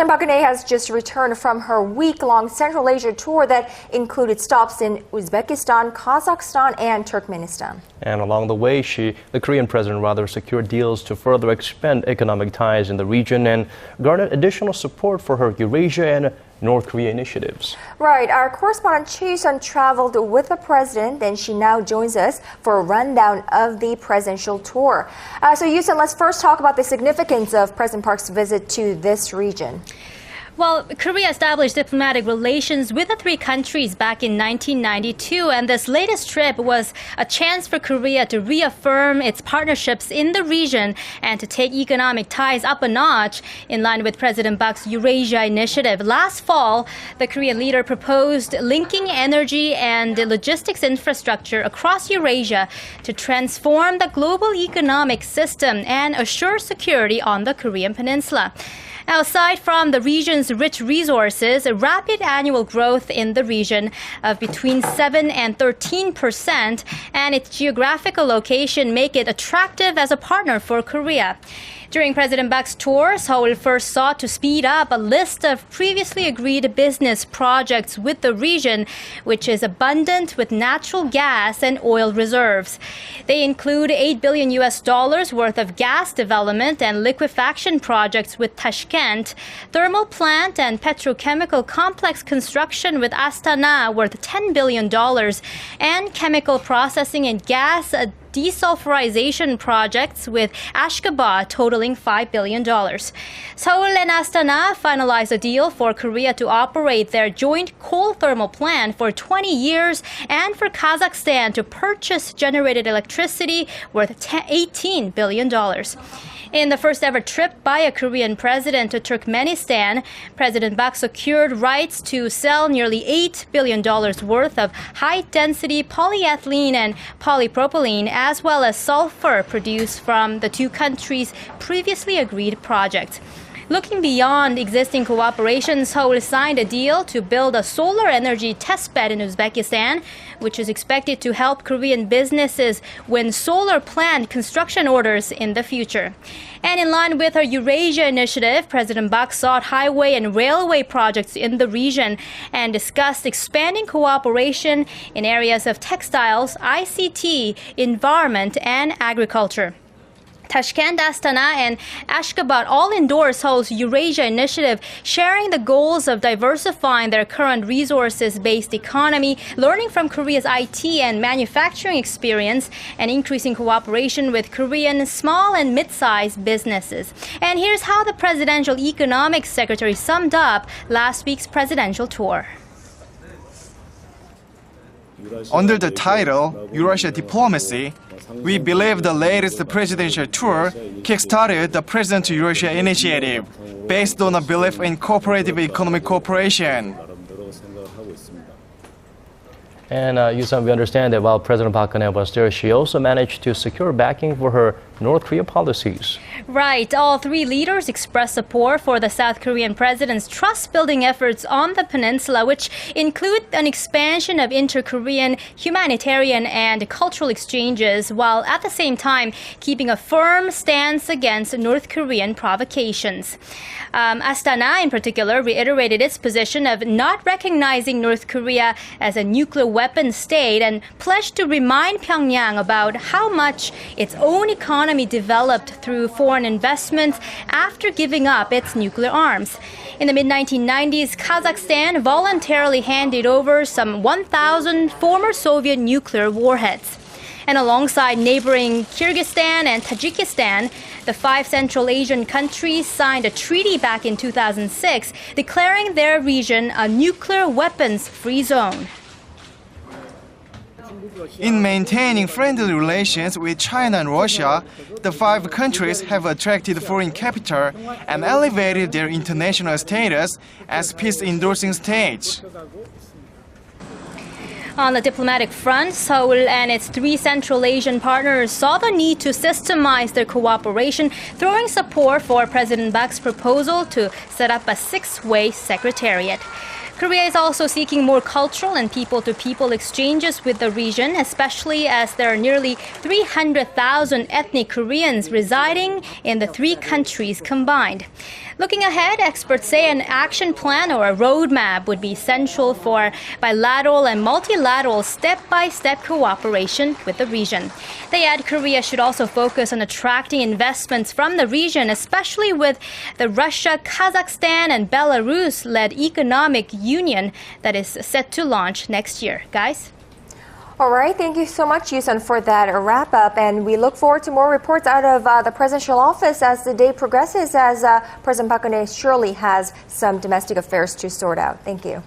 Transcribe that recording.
President Park Geun-hye has just returned from her week-long Central Asia tour that included stops in Uzbekistan, Kazakhstan, and Turkmenistan. And along the way, the Korean president secured deals to further expand economic ties in the region and garnered additional support for her Eurasia and North Korea initiatives. Right. Our correspondent Choi You-sun traveled with the president, and she now joins us for a rundown of the presidential tour. So You-sun, let's first talk about the significance of President Park's visit to this region. Well, Korea established diplomatic relations with the three countries back in 1992, and this latest trip was a chance for Korea to reaffirm its partnerships in the region and to take economic ties up a notch in line with President Park's Eurasia initiative. Last fall, the Korean leader proposed linking energy and logistics infrastructure across Eurasia to transform the global economic system and assure security on the Korean peninsula. Now, aside from the region's rich resources, a rapid annual growth in the region of between 7 and 13% and its geographical location make it attractive as a partner for Korea. During President Park's tour, Seoul first sought to speed up a list of previously agreed business projects with the region, which is abundant with natural gas and oil reserves. They include $8 billion worth of gas development and liquefaction projects with Tashkent, thermal plant and petrochemical complex construction with Astana worth $10 billion, and chemical processing and gas desulfurization projects with Ashgabat totaling $5 billion. Seoul and Astana finalized a deal for Korea to operate their joint coal thermal plant for 20 years and for Kazakhstan to purchase generated electricity worth $18 billion. In the first ever trip by a Korean president to Turkmenistan, President Park secured rights to sell nearly $8 billion worth of high-density polyethylene and polypropylene, as well as sulfur produced from the two countries' previously agreed projects. Looking beyond existing cooperation, Seoul signed a deal to build a solar energy testbed in Uzbekistan, which is expected to help Korean businesses win solar plant construction orders in the future. And in line with her Eurasia initiative, President Park sought highway and railway projects in the region and discussed expanding cooperation in areas of textiles, ICT, environment, and agriculture. Tashkent, Astana, and Ashgabat all endorse Seoul's Eurasia initiative, sharing the goals of diversifying their current resources-based economy, learning from Korea's IT and manufacturing experience, and increasing cooperation with Korean small and mid-sized businesses. And here's how the Presidential Economics Secretary summed up last week's presidential tour. Under the title Eurasia Diplomacy, we believe the latest presidential tour kick-started the President Eurasia initiative based on a belief in cooperative economic cooperation. And You-sun, we understand that while President Park Geun-hye was there, she also managed to secure backing for her North Korea policies. Right. All three leaders expressed support for the South Korean president's trust-building efforts on the peninsula, which include an expansion of inter-Korean humanitarian and cultural exchanges, while at the same time keeping a firm stance against North Korean provocations. Astana, in particular, reiterated its position of not recognizing North Korea as a nuclear weapon state and pledged to remind Pyongyang about how much its own economy developed through foreign investments after giving up its nuclear arms. In the mid-1990s, Kazakhstan voluntarily handed over some 1,000 former Soviet nuclear warheads. And alongside neighboring Kyrgyzstan and Tajikistan, the 5 Central Asian countries signed a treaty back in 2006 declaring their region a nuclear weapons-free zone. In maintaining friendly relations with China and Russia, the 5 countries have attracted foreign capital and elevated their international status as peace-endorsing states. On the diplomatic front, Seoul and its 3 Central Asian partners saw the need to systemize their cooperation, throwing support for President Park's proposal to set up a 6-way secretariat. Korea is also seeking more cultural and people-to-people exchanges with the region, especially as there are nearly 300,000 ethnic Koreans residing in the three countries combined. Looking ahead, experts say an action plan or a roadmap would be essential for bilateral and multilateral step-by-step cooperation with the region. They add Korea should also focus on attracting investments from the region, especially with the Russia, Kazakhstan, and Belarus-led economic union that is set to launch next year. Guys? All right, thank you so much, Yoo-sun, for that wrap-up. And we look forward to more reports out of the presidential office as the day progresses, as President Park Geun-hye surely has some domestic affairs to sort out. Thank you.